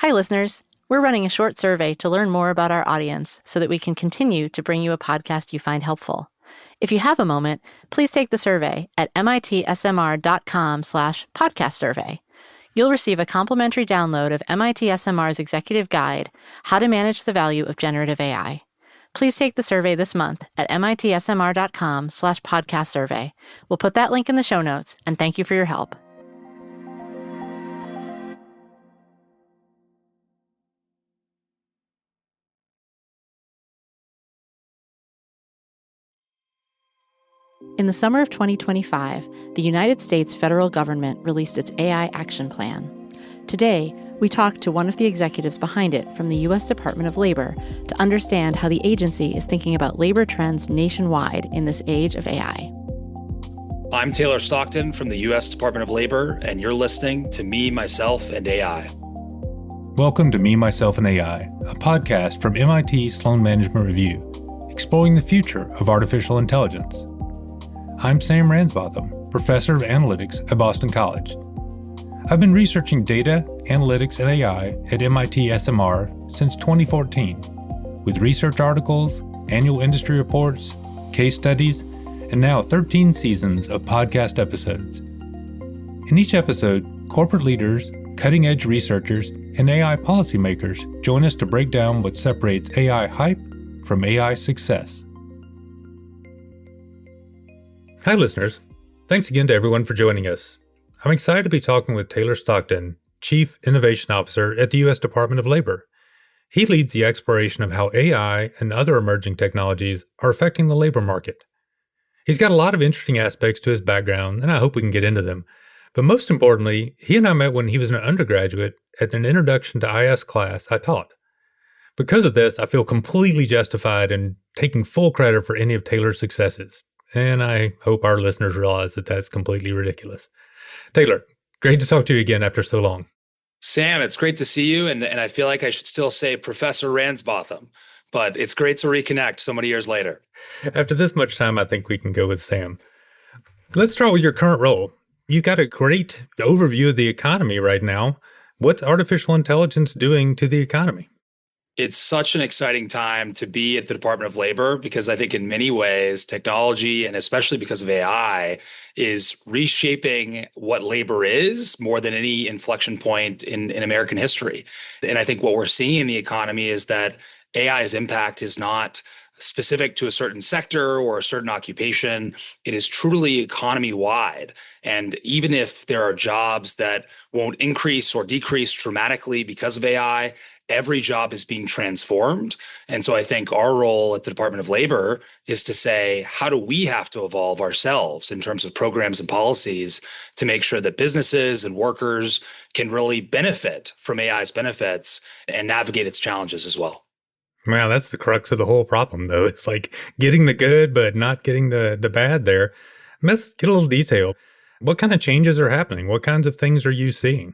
Hi, listeners. We're running a short survey to learn more about our audience so that we can continue to bring you a podcast you find helpful. If you have a moment, please take the survey at mitsmr.com/podcast survey. You'll receive a complimentary download of MIT SMR's executive guide, How to Manage the Value of Generative AI. Please take the survey this month at mitsmr.com/podcast survey. We'll put that link in the show notes, and thank you for your help. In the summer of 2025, the United States federal government released its AI Action Plan. Today, we talk to one of the executives behind it from the U.S. Department of Labor to understand how the agency is thinking about labor trends nationwide in this age of AI. I'm Taylor Stockton from the U.S. Department of Labor, and you're listening to Me, Myself, and AI. Welcome to Me, Myself, and AI, a podcast from MIT Sloan Management Review, exploring the future of artificial intelligence. I'm Sam Ransbotham, Professor of Analytics at Boston College. I've been researching data, analytics, and AI at MIT SMR since 2014, with research articles, annual industry reports, case studies, and now 13 seasons of podcast episodes. In each episode, corporate leaders, cutting-edge researchers, and AI policymakers join us to break down what separates AI hype from AI success. Hi, listeners. Thanks again to everyone for joining us. I'm excited to be talking with Taylor Stockton, Chief Innovation Officer at the U.S. Department of Labor. He leads the exploration of how AI and other emerging technologies are affecting the labor market. He's got a lot of interesting aspects to his background, and I hope we can get into them. But most importantly, he and I met when he was an undergraduate at an Introduction to IS class I taught. Because of this, I feel completely justified in taking full credit for any of Taylor's successes. And I hope our listeners realize that that's completely ridiculous. Taylor, great to talk to you again after so long. Sam, it's great to see you. And I feel like I should still say Professor Ransbotham, but it's great to reconnect so many years later. After this much time, I think we can go with Sam. Let's start with your current role. You've got a great overview of the economy right now. What's artificial intelligence doing to the economy? It's such an exciting time to be at the Department of Labor because I think in many ways, technology, and especially because of AI, is reshaping what labor is more than any inflection point in American history. And I think what we're seeing in the economy is that AI's impact is not specific to a certain sector or a certain occupation. It is truly economy-wide. And even if there are jobs that won't increase or decrease dramatically because of AI, every job is being transformed. And so I think our role at the Department of Labor is to say, how do we have to evolve ourselves in terms of programs and policies to make sure that businesses and workers can really benefit from AI's benefits and navigate its challenges as well? Wow, that's the crux of the whole problem, though. It's like getting the good, but not getting the bad there. Let's get a little detail. What kind of changes are happening? What kinds of things are you seeing?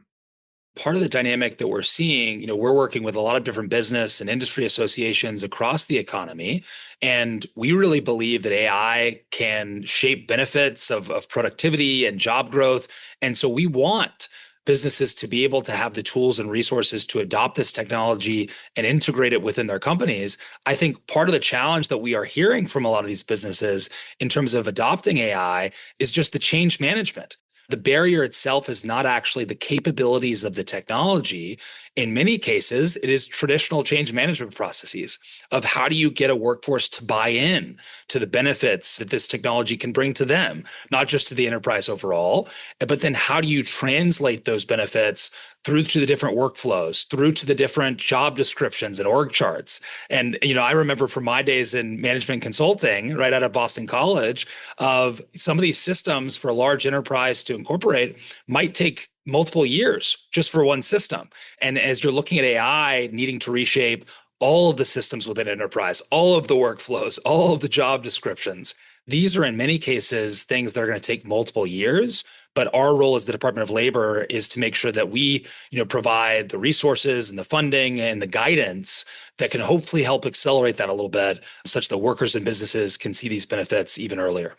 Part of the dynamic that we're seeing, we're working with a lot of different business and industry associations across the economy. And we really believe that AI can shape benefits of productivity and job growth. And so we want businesses to be able to have the tools and resources to adopt this technology and integrate it within their companies. I think part of the challenge that we are hearing from a lot of these businesses in terms of adopting AI is just the change management. The barrier itself is not actually the capabilities of the technology. In many cases, it is traditional change management processes of how do you get a workforce to buy in to the benefits that this technology can bring to them, not just to the enterprise overall, but then how do you translate those benefits through to the different workflows, through to the different job descriptions and org charts. And, I remember from my days in management consulting right out of Boston College of some of these systems for a large enterprise to incorporate might take multiple years just for one system. And as you're looking at AI needing to reshape all of the systems within enterprise, all of the workflows, all of the job descriptions, these are in many cases things that are going to take multiple years. But our role as the Department of Labor is to make sure that we, provide the resources and the funding and the guidance that can hopefully help accelerate that a little bit, such that workers and businesses can see these benefits even earlier.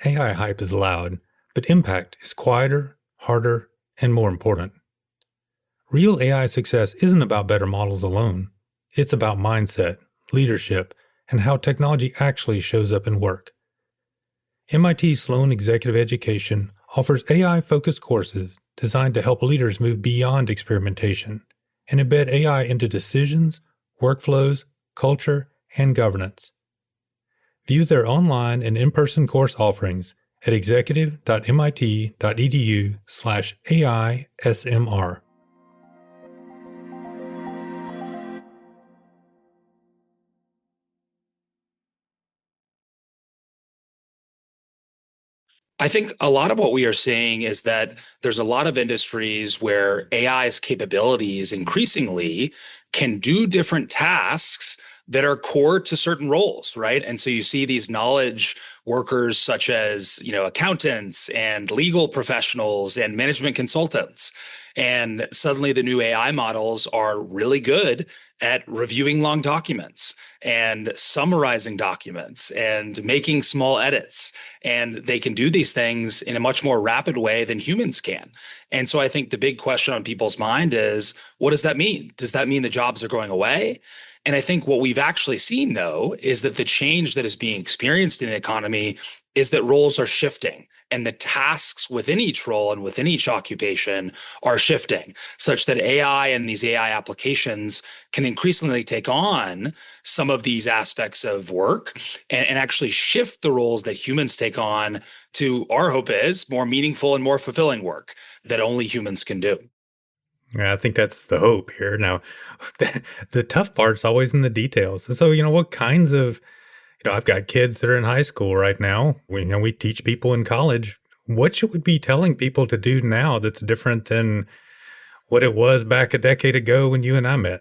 AI hype is loud, but impact is quieter, harder, and more important. Real AI success isn't about better models alone. It's about mindset, leadership, and how technology actually shows up in work. MIT Sloan Executive Education offers AI-focused courses designed to help leaders move beyond experimentation and embed AI into decisions, workflows, culture, and governance. View their online and in-person course offerings at executive.mit.edu/AISMR. I think a lot of what we are seeing is that there's a lot of industries where AI's capabilities increasingly can do different tasks that are core to certain roles, right? And so you see these knowledge workers such as, accountants and legal professionals and management consultants. And suddenly the new AI models are really good at reviewing long documents and summarizing documents and making small edits. And they can do these things in a much more rapid way than humans can. And so I think the big question on people's mind is, what does that mean? Does that mean the jobs are going away? And I think what we've actually seen, though, is that the change that is being experienced in the economy is that roles are shifting and the tasks within each role and within each occupation are shifting such that AI and these AI applications can increasingly take on some of these aspects of work and actually shift the roles that humans take on to, our hope is, more meaningful and more fulfilling work that only humans can do. Yeah, I think that's the hope here. Now, the tough part's always in the details. So, what kinds of, I've got kids that are in high school right now. We teach people in college. What should we be telling people to do now that's different than what it was back a decade ago when you and I met?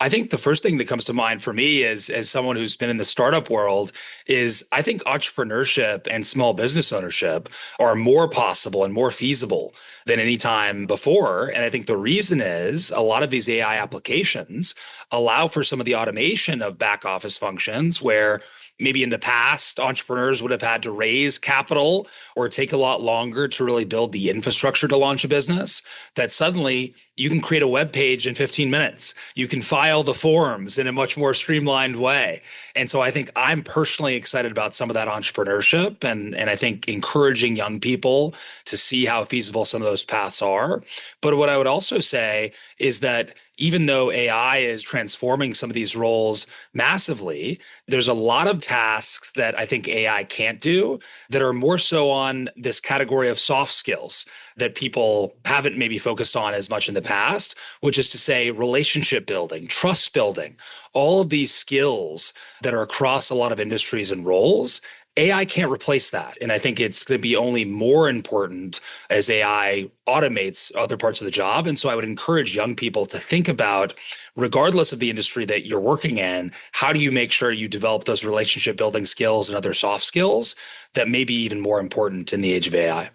I think the first thing that comes to mind for me as someone who's been in the startup world is I think entrepreneurship and small business ownership are more possible and more feasible than any time before. And I think the reason is a lot of these AI applications allow for some of the automation of back office functions where maybe in the past, entrepreneurs would have had to raise capital or take a lot longer to really build the infrastructure to launch a business, that suddenly you can create a web page in 15 minutes. You can file the forms in a much more streamlined way. And so I think I'm personally excited about some of that entrepreneurship and I think encouraging young people to see how feasible some of those paths are. But what I would also say is that even though AI is transforming some of these roles massively, there's a lot of tasks that I think AI can't do that are more so on this category of soft skills that people haven't maybe focused on as much in the past, which is to say relationship building, trust building, all of these skills that are across a lot of industries and roles. AI can't replace that. And I think it's going to be only more important as AI automates other parts of the job. And so I would encourage young people to think about, regardless of the industry that you're working in, how do you make sure you develop those relationship building skills and other soft skills that may be even more important in the age of AI?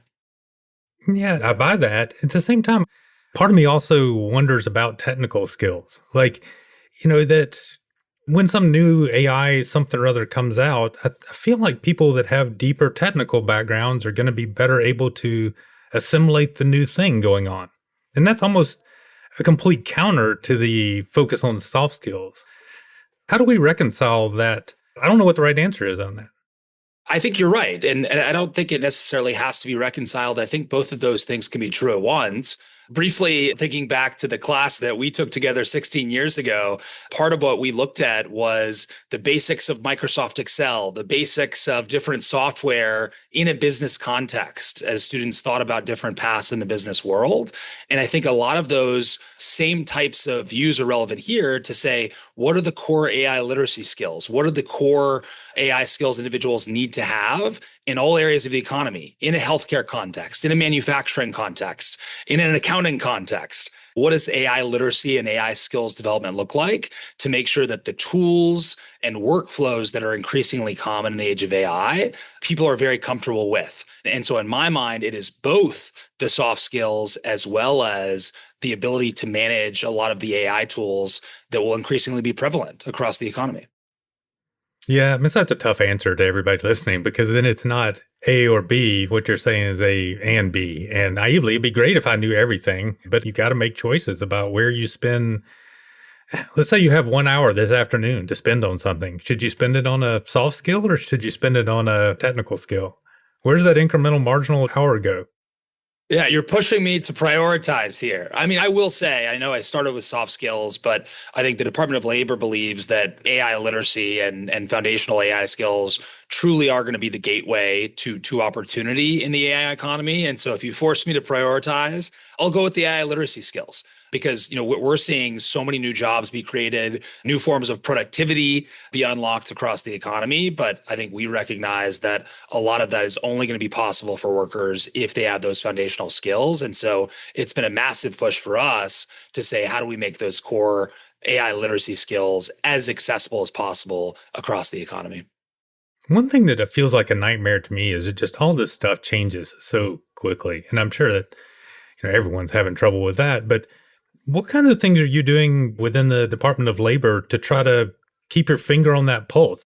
Yeah, I buy that. At the same time, part of me also wonders about technical skills. That when some new AI something or other comes out, I feel like people that have deeper technical backgrounds are going to be better able to assimilate the new thing going on. And that's almost a complete counter to the focus on soft skills. How do we reconcile that? I don't know what the right answer is on that. I think you're right. And I don't think it necessarily has to be reconciled. I think both of those things can be true at once. Briefly thinking back to the class that we took together 16 years ago, part of what we looked at was the basics of Microsoft Excel, the basics of different software in a business context as students thought about different paths in the business world. And I think a lot of those same types of views are relevant here to say, what are the core AI literacy skills? What are the core AI skills individuals need to have in all areas of the economy, in a healthcare context, in a manufacturing context, in an accounting context? What does AI literacy and AI skills development look like to make sure that the tools and workflows that are increasingly common in the age of AI, people are very comfortable with? And so in my mind, it is both the soft skills as well as the ability to manage a lot of the AI tools that will increasingly be prevalent across the economy. Yeah, I mean, that's a tough answer to everybody listening because then it's not A or B. What you're saying is A and B. And naively, it'd be great if I knew everything, but you got to make choices about where you spend. Let's say you have 1 hour this afternoon to spend on something. Should you spend it on a soft skill or should you spend it on a technical skill? Where does that incremental marginal hour go? Yeah, you're pushing me to prioritize here. I mean, I will say, I know I started with soft skills, but I think the Department of Labor believes that AI literacy and foundational AI skills truly are going to be the gateway to opportunity in the AI economy. And so if you force me to prioritize, I'll go with the AI literacy skills because, we're seeing so many new jobs be created, new forms of productivity be unlocked across the economy. But I think we recognize that a lot of that is only going to be possible for workers if they have those foundational skills. And so it's been a massive push for us to say, how do we make those core AI literacy skills as accessible as possible across the economy? One thing that it feels like a nightmare to me is that just all this stuff changes so quickly. And I'm sure that, everyone's having trouble with that. But what kinds of things are you doing within the Department of Labor to try to keep your finger on that pulse?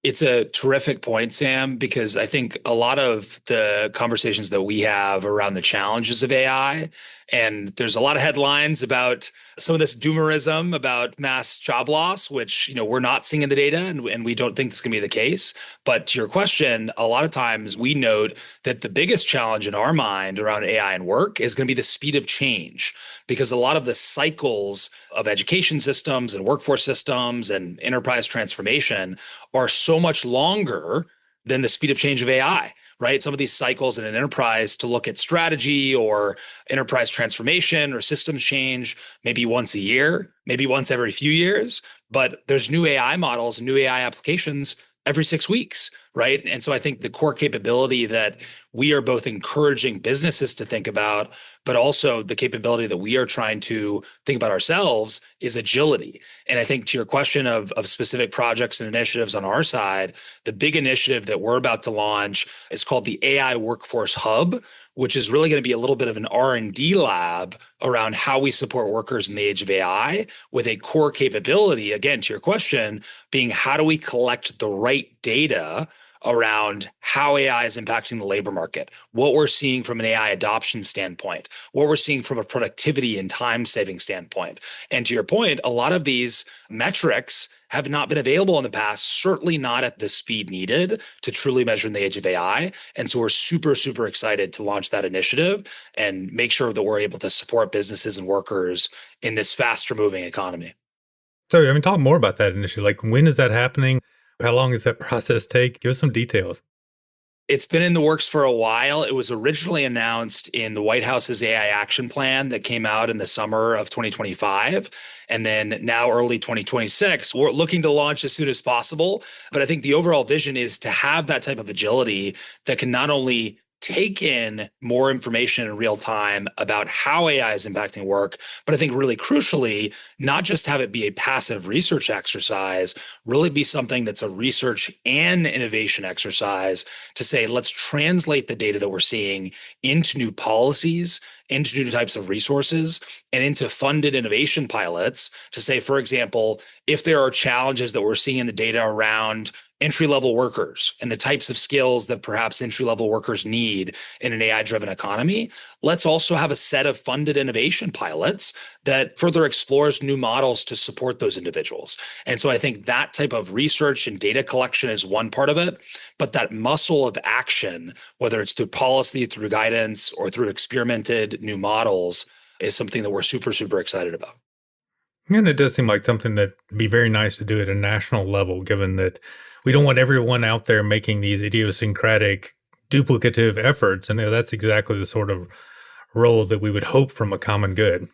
It's a terrific point, Sam, because I think a lot of the conversations that we have around the challenges of AI, and there's a lot of headlines about some of this doomerism about mass job loss, which, we're not seeing in the data and we don't think this is going to be the case. But to your question, a lot of times we note that the biggest challenge in our mind around AI and work is going to be the speed of change, because a lot of the cycles of education systems and workforce systems and enterprise transformation are so much longer than the speed of change of AI, right? Some of these cycles in an enterprise to look at strategy or enterprise transformation or systems change, maybe once a year, maybe once every few years, but there's new AI models and new AI applications every 6 weeks, right? And so I think the core capability that we are both encouraging businesses to think about, but also the capability that we are trying to think about ourselves is agility. And I think to your question of specific projects and initiatives on our side, the big initiative that we're about to launch is called the AI Workforce Hub, which is really going to be a little bit of an R&D lab around how we support workers in the age of AI with a core capability, again, to your question, being how do we collect the right data around how AI is impacting the labor market, what we're seeing from an AI adoption standpoint, what we're seeing from a productivity and time-saving standpoint. And to your point, a lot of these metrics have not been available in the past, certainly not at the speed needed to truly measure in the age of AI. And so we're super, super excited to launch that initiative and make sure that we're able to support businesses and workers in this faster moving economy. So, talk more about that initiative. Like, when is that happening? How long does that process take? Give us some details. It's been in the works for a while. It was originally announced in the White House's AI action plan that came out in the summer of 2025. And then now early 2026, we're looking to launch as soon as possible. But I think the overall vision is to have that type of agility that can not only take in more information in real time about how AI is impacting work, but I think really crucially, not just have it be a passive research exercise, really be something that's a research and innovation exercise to say, let's translate the data that we're seeing into new policies, into new types of resources, and into funded innovation pilots to say, for example, if there are challenges that we're seeing in the data around entry-level workers and the types of skills that perhaps entry-level workers need in an AI-driven economy, let's also have a set of funded innovation pilots that further explores new models to support those individuals. And so I think that type of research and data collection is one part of it, but that muscle of action, whether it's through policy, through guidance, or through experimented new models, is something that we're super, super excited about. And it does seem like something that'd be very nice to do at a national level, given that we don't want everyone out there making these idiosyncratic, duplicative efforts. And that's exactly the sort of role that we would hope from a common good.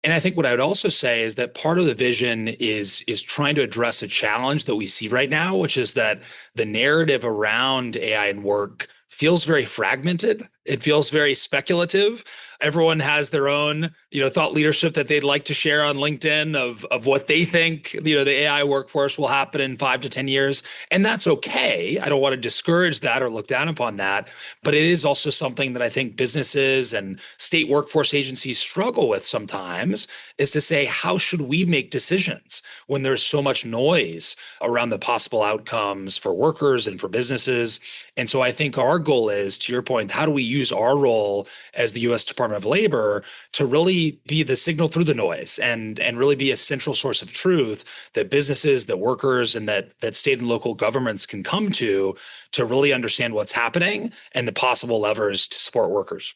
And I think what I would also say is that part of the vision is trying to address a challenge that we see right now, which is that the narrative around AI and work feels very fragmented. It feels very speculative. Everyone has their own, thought leadership that they'd like to share on LinkedIn of what they think, the AI workforce will happen in 5 to 10 years. And that's okay. I don't want to discourage that or look down upon that. But it is also something that I think businesses and state workforce agencies struggle with sometimes, is to say, how should we make decisions when there's so much noise around the possible outcomes for workers and for businesses? And so I think our goal is, to your point, how do we use our role as the U.S. Department of Labor to really be the signal through the noise and really be a central source of truth that businesses, that workers, and that state and local governments can come to really understand what's happening and the possible levers to support workers.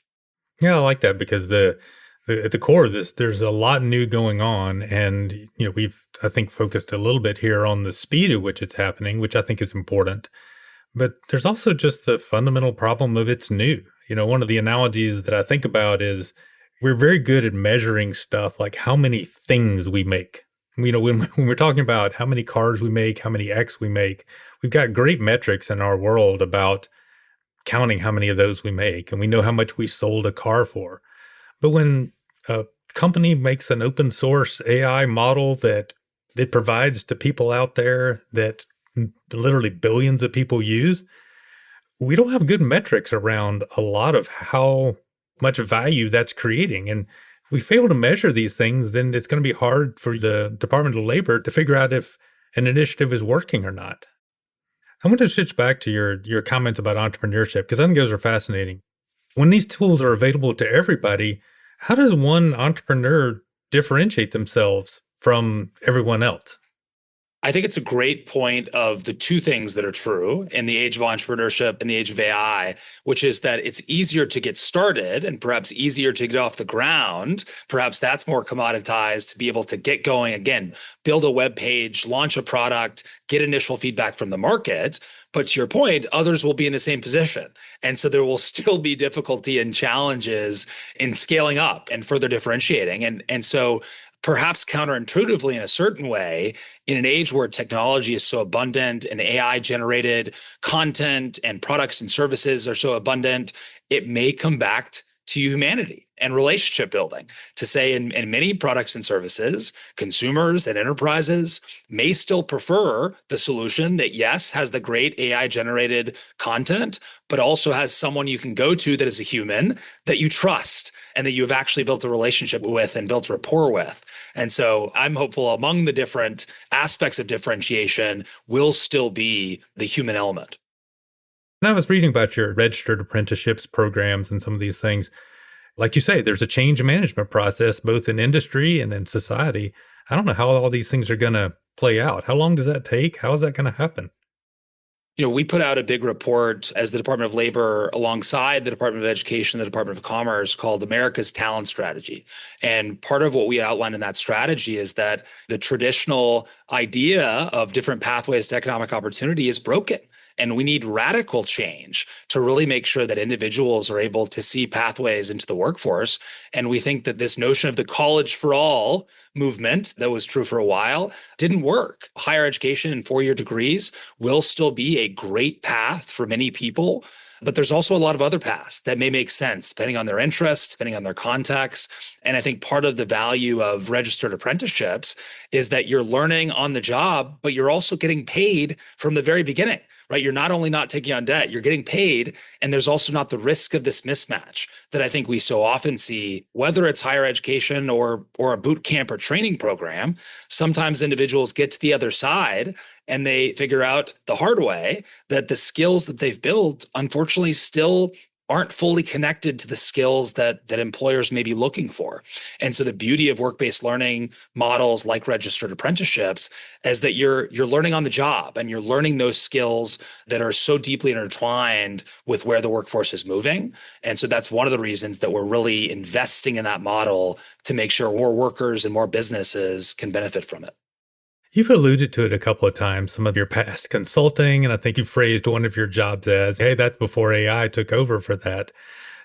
Yeah, I like that, because at the core of this, there's a lot new going on. And, we've, I think, focused a little bit here on the speed at which it's happening, which I think is important. But there's also just the fundamental problem of it's new. One of the analogies that I think about is we're very good at measuring stuff like how many things we make. When we're talking about how many cars we make, how many X we make, we've got great metrics in our world about counting how many of those we make, and we know how much we sold a car for. But when a company makes an open source AI model that it provides to people out there that literally billions of people use, we don't have good metrics around a lot of how much value that's creating. And if we fail to measure these things, then it's going to be hard for the Department of Labor to figure out if an initiative is working or not. I want to switch back to your comments about entrepreneurship, because I think those are fascinating. When these tools are available to everybody, how does one entrepreneur differentiate themselves from everyone else? I think it's a great point of the two things that are true in the age of entrepreneurship and the age of AI, which is that it's easier to get started and perhaps easier to get off the ground. Perhaps that's more commoditized, to be able to get going again, build a web page, launch a product, get initial feedback from the market. But to your point, others will be in the same position. And so there will still be difficulty and challenges in scaling up and further differentiating. And so perhaps counterintuitively in a certain way, in an age where technology is so abundant and AI generated content and products and services are so abundant, it may come back to humanity and relationship building, to say in many products and services, consumers and enterprises may still prefer the solution that, yes, has the great AI generated content, but also has someone you can go to that is a human that you trust and that you've actually built a relationship with and built rapport with. And so I'm hopeful among the different aspects of differentiation will still be the human element. And I was reading about your registered apprenticeships programs and some of these things. Like you say, there's a change management process, both in industry and in society. I don't know how all these things are going to play out. How long does that take? How is that going to happen? We put out a big report as the Department of Labor alongside the Department of Education, the Department of Commerce, called America's Talent Strategy. And part of what we outlined in that strategy is that the traditional idea of different pathways to economic opportunity is broken. And we need radical change to really make sure that individuals are able to see pathways into the workforce. And we think that this notion of the college for all movement that was true for a while didn't work. Higher education and 4-year degrees will still be a great path for many people. But there's also a lot of other paths that may make sense depending on their interests, depending on their context. And I think part of the value of registered apprenticeships is that you're learning on the job, but you're also getting paid from the very beginning, right? You're not only not taking on debt, you're getting paid. And there's also not the risk of this mismatch that I think we so often see, whether it's higher education or a boot camp or training program. Sometimes individuals get to the other side and they figure out the hard way that the skills that they've built, unfortunately, still aren't fully connected to the skills that employers may be looking for. And so the beauty of work-based learning models like registered apprenticeships is that you're learning on the job and you're learning those skills that are so deeply intertwined with where the workforce is moving. And so that's one of the reasons that we're really investing in that model to make sure more workers and more businesses can benefit from it. You've alluded to it a couple of times, some of your past consulting, and I think you phrased one of your jobs as, hey, that's before AI took over for that.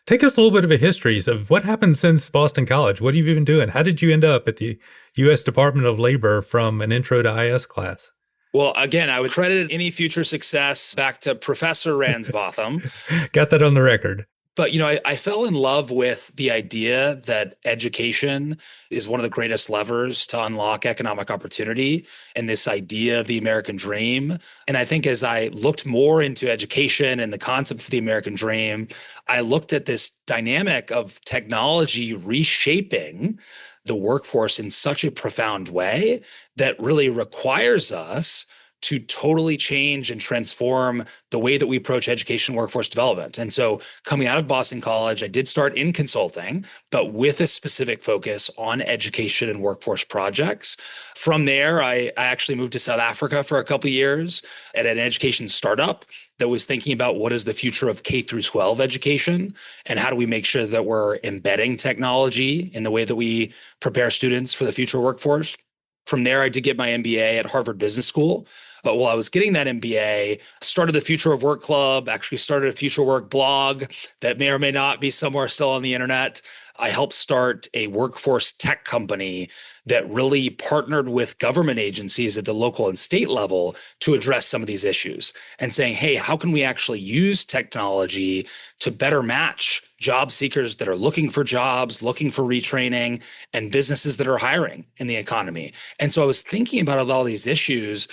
Take us a little bit of a history of what happened since Boston College. What have you been doing? How did you end up at the U.S. Department of Labor from an intro to IS class? Well, again, I would credit any future success back to Professor Ransbotham. Got that on the record. But, I fell in love with the idea that education is one of the greatest levers to unlock economic opportunity and this idea of the American dream. And I think as I looked more into education and the concept of the American dream, I looked at this dynamic of technology reshaping the workforce in such a profound way that really requires us to totally change and transform the way that we approach education and workforce development. And so coming out of Boston College, I did start in consulting, but with a specific focus on education and workforce projects. From there, I actually moved to South Africa for a couple of years at an education startup that was thinking about what is the future of K through 12 education and how do we make sure that we're embedding technology in the way that we prepare students for the future workforce. From there, I did get my MBA at Harvard Business School. But while I was getting that MBA, started the Future of Work Club, actually started a Future Work blog that may or may not be somewhere still on the internet. I helped start a workforce tech company that really partnered with government agencies at the local and state level to address some of these issues and saying, hey, how can we actually use technology to better match job seekers that are looking for jobs, looking for retraining, and businesses that are hiring in the economy? And so I was thinking about all these issues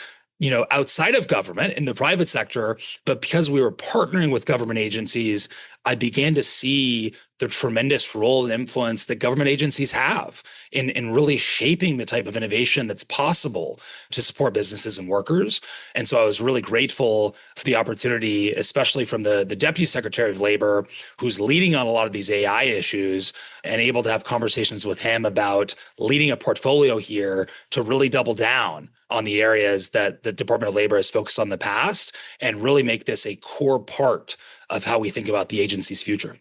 outside of government in the private sector, but because we were partnering with government agencies, I began to see the tremendous role and influence that government agencies have in really shaping the type of innovation that's possible to support businesses and workers. And so I was really grateful for the opportunity, especially from the Deputy Secretary of Labor, who's leading on a lot of these AI issues, and able to have conversations with him about leading a portfolio here to really double down on the areas that the Department of Labor has focused on in the past and really make this a core part of how we think about the agency's future.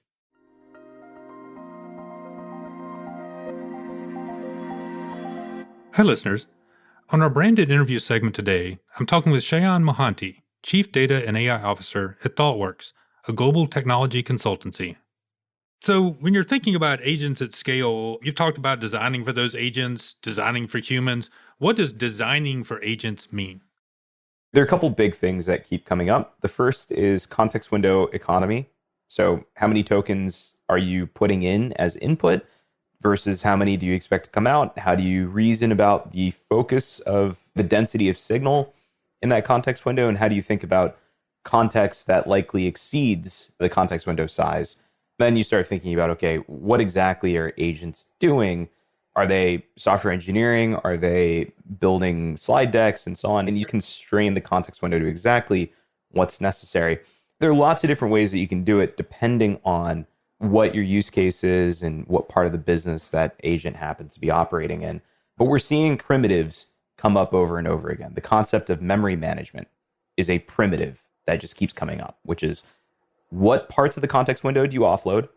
Hi, listeners. On our branded interview segment today, I'm talking with Shayan Mohanty, Chief Data and AI Officer at ThoughtWorks, a global technology consultancy. So when you're thinking about agents at scale, you've talked about designing for those agents, designing for humans. What does designing for agents mean? There are a couple big things that keep coming up. The first is context window economy. So how many tokens are you putting in as input versus how many do you expect to come out? How do you reason about the focus of the density of signal in that context window? And how do you think about context that likely exceeds the context window size? Then you start thinking about, okay, what exactly are agents doing? Are they software engineering? Are they building slide decks and so on? And you constrain the context window to exactly what's necessary. There are lots of different ways that you can do it depending on what your use case is and what part of the business that agent happens to be operating in. But we're seeing primitives come up over and over again. The concept of memory management is a primitive that just keeps coming up, which is what parts of the context window do you offload?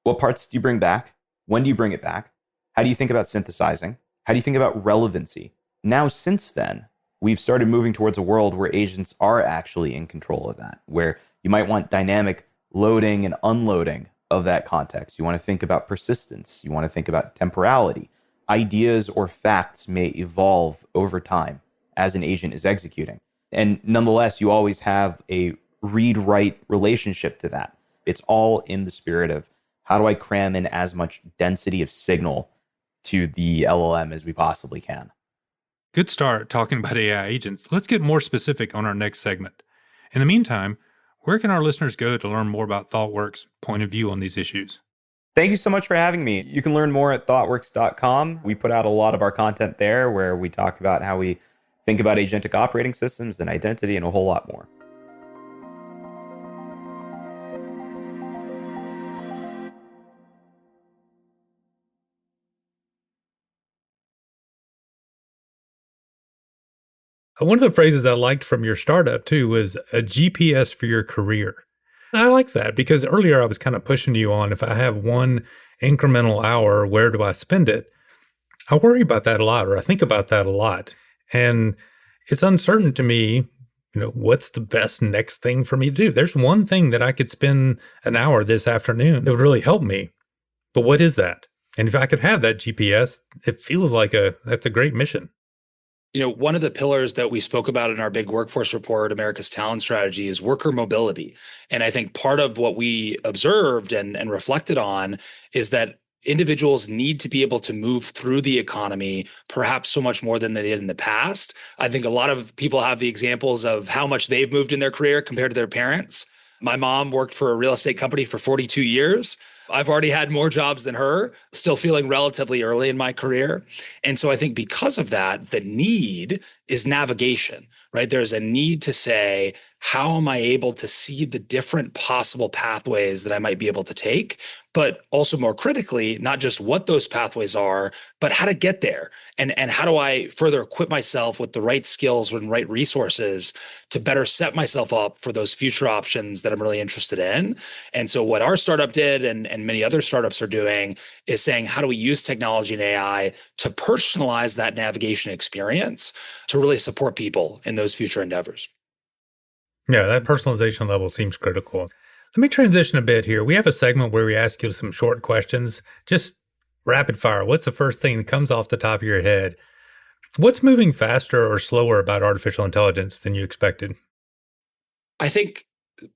What parts do you bring back? When do you bring it back? How do you think about synthesizing? How do you think about relevancy? Now, since then, we've started moving towards a world where agents are actually in control of that, where you might want dynamic loading and unloading of that context. You want to think about persistence. You want to think about temporality. Ideas or facts may evolve over time as an agent is executing. And nonetheless, you always have a read-write relationship to that. It's all in the spirit of how do I cram in as much density of signal to the LLM as we possibly can. Good start talking about AI agents. Let's get more specific on our next segment. In the meantime, where can our listeners go to learn more about ThoughtWorks' point of view on these issues? Thank you so much for having me. You can learn more at thoughtworks.com. We put out a lot of our content there where we talk about how we think about agentic operating systems and identity and a whole lot more. One of the phrases I liked from your startup, too, was a GPS for your career. I like that because earlier I was kind of pushing you on if I have one incremental hour, where do I spend it? I worry about that a lot, or I think about that a lot. And it's uncertain to me, what's the best next thing for me to do? There's one thing that I could spend an hour this afternoon that would really help me. But what is that? And if I could have that GPS, it feels like that's a great mission. One of the pillars that we spoke about in our big workforce report, America's Talent Strategy, is worker mobility. And I think part of what we observed and reflected on is that individuals need to be able to move through the economy, perhaps so much more than they did in the past. I think a lot of people have the examples of how much they've moved in their career compared to their parents. My mom worked for a real estate company for 42 years. I've already had more jobs than her, still feeling relatively early in my career. And so I think because of that, the need is navigation, right? There's a need to say, how am I able to see the different possible pathways that I might be able to take? But also more critically, not just what those pathways are, but how to get there. And how do I further equip myself with the right skills and right resources to better set myself up for those future options that I'm really interested in? And so what our startup did and many other startups are doing is saying, how do we use technology and AI to personalize that navigation experience to really support people in those future endeavors? Yeah, that personalization level seems critical. Let me transition a bit here. We have a segment where we ask you some short questions, just rapid fire. What's the first thing that comes off the top of your head? What's moving faster or slower about artificial intelligence than you expected? I think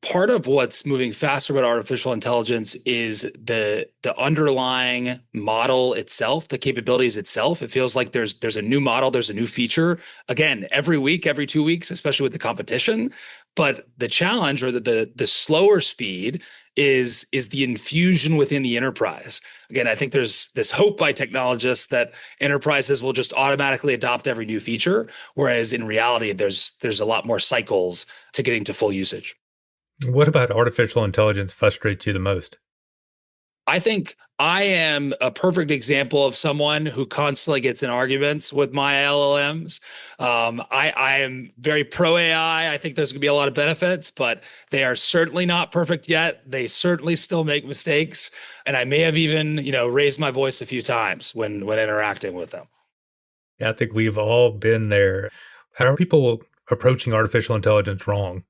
part of what's moving faster about artificial intelligence is the underlying model itself, the capabilities itself. It feels like there's a new model, there's a new feature. Again, every week, every 2 weeks, especially with the competition. But the challenge or the slower speed is the infusion within the enterprise. Again, I think there's this hope by technologists that enterprises will just automatically adopt every new feature, whereas in reality, there's a lot more cycles to getting to full usage. What about artificial intelligence frustrates you the most? I think I am a perfect example of someone who constantly gets in arguments with my LLMs. I am very pro AI. I think there's going to be a lot of benefits, but they are certainly not perfect yet. They certainly still make mistakes, and I may have even, raised my voice a few times when interacting with them. Yeah, I think we've all been there. How are people approaching artificial intelligence wrong?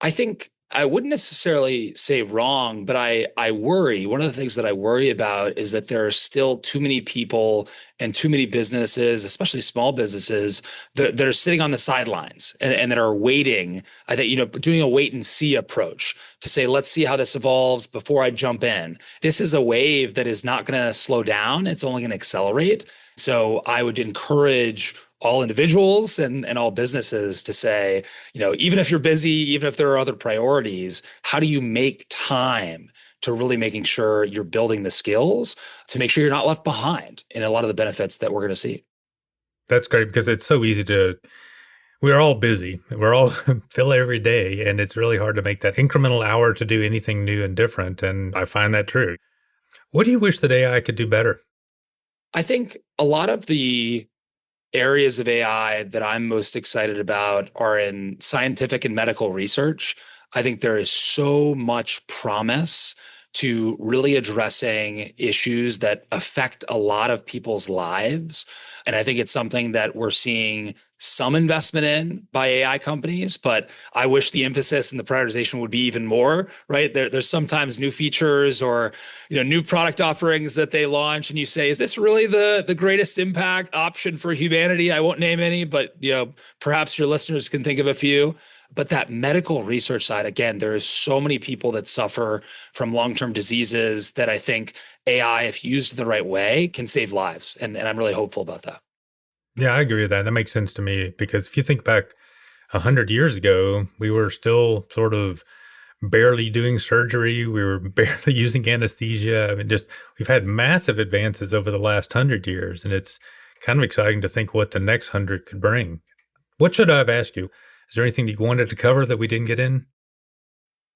I think I wouldn't necessarily say wrong, but I worry. One of the things that I worry about is that there are still too many people and too many businesses, especially small businesses, that are sitting on the sidelines and that are waiting. I think, doing a wait and see approach to say, let's see how this evolves before I jump in. This is a wave that is not going to slow down. It's only going to accelerate. So I would encourage all individuals and all businesses to say, even if you're busy, even if there are other priorities, how do you make time to really making sure you're building the skills to make sure you're not left behind in a lot of the benefits that we're going to see? That's great because it's so easy we're all busy. We're all fill every day, and it's really hard to make that incremental hour to do anything new and different. And I find that true. What do you wish that AI could do better? I think a lot of the areas of AI that I'm most excited about are in scientific and medical research. I think there is so much promise to really addressing issues that affect a lot of people's lives. And I think it's something that we're seeing some investment in by AI companies, but I wish the emphasis and the prioritization would be even more, right? There's sometimes new features or new product offerings that they launch and you say, is this really the greatest impact option for humanity? I won't name any, but perhaps your listeners can think of a few. But that medical research side, again, there is so many people that suffer from long-term diseases that I think AI, if used the right way, can save lives. And I'm really hopeful about that. Yeah, I agree with that. That makes sense to me because if you think back 100 years ago, we were still sort of barely doing surgery. We were barely using anesthesia. I mean, we've had massive advances over the last 100 years, and it's kind of exciting to think what the next 100 could bring. What should I have asked you? Is there anything you wanted to cover that we didn't get in?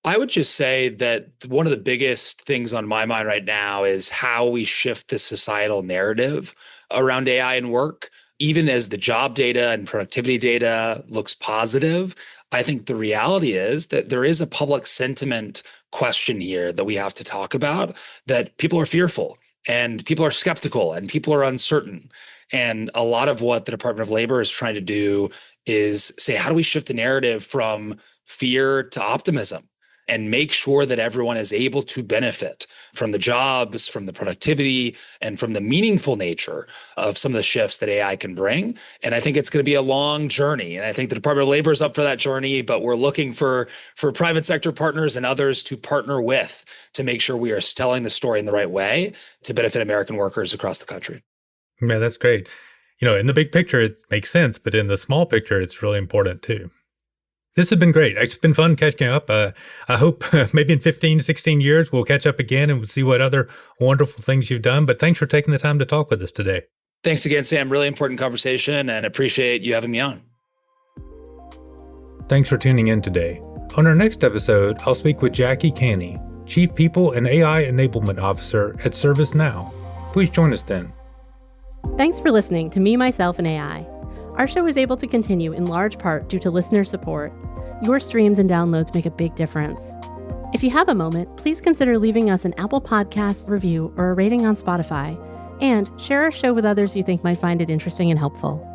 I would just say that one of the biggest things on my mind right now is how we shift the societal narrative around AI and work. Even as the job data and productivity data looks positive, I think the reality is that there is a public sentiment question here that we have to talk about, that people are fearful and people are skeptical and people are uncertain. And a lot of what the Department of Labor is trying to do is say, how do we shift the narrative from fear to optimism? and make sure that everyone is able to benefit from the jobs, from the productivity, and from the meaningful nature of some of the shifts that AI can bring. And I think it's going to be a long journey. And I think the Department of Labor is up for that journey, but we're looking for private sector partners and others to partner with to make sure we are telling the story in the right way to benefit American workers across the country. Yeah, that's great. In the big picture, it makes sense, but in the small picture, it's really important too. This has been great. It's been fun catching up. I hope maybe in 15, 16 years, we'll catch up again and we'll see what other wonderful things you've done. But thanks for taking the time to talk with us today. Thanks again, Sam. Really important conversation, and appreciate you having me on. Thanks for tuning in today. On our next episode, I'll speak with Jackie Canny, Chief People and AI Enablement Officer at ServiceNow. Please join us then. Thanks for listening to Me, Myself, and AI. Our show is able to continue in large part due to listener support. Your streams and downloads make a big difference. If you have a moment, please consider leaving us an Apple Podcasts review or a rating on Spotify, and share our show with others you think might find it interesting and helpful.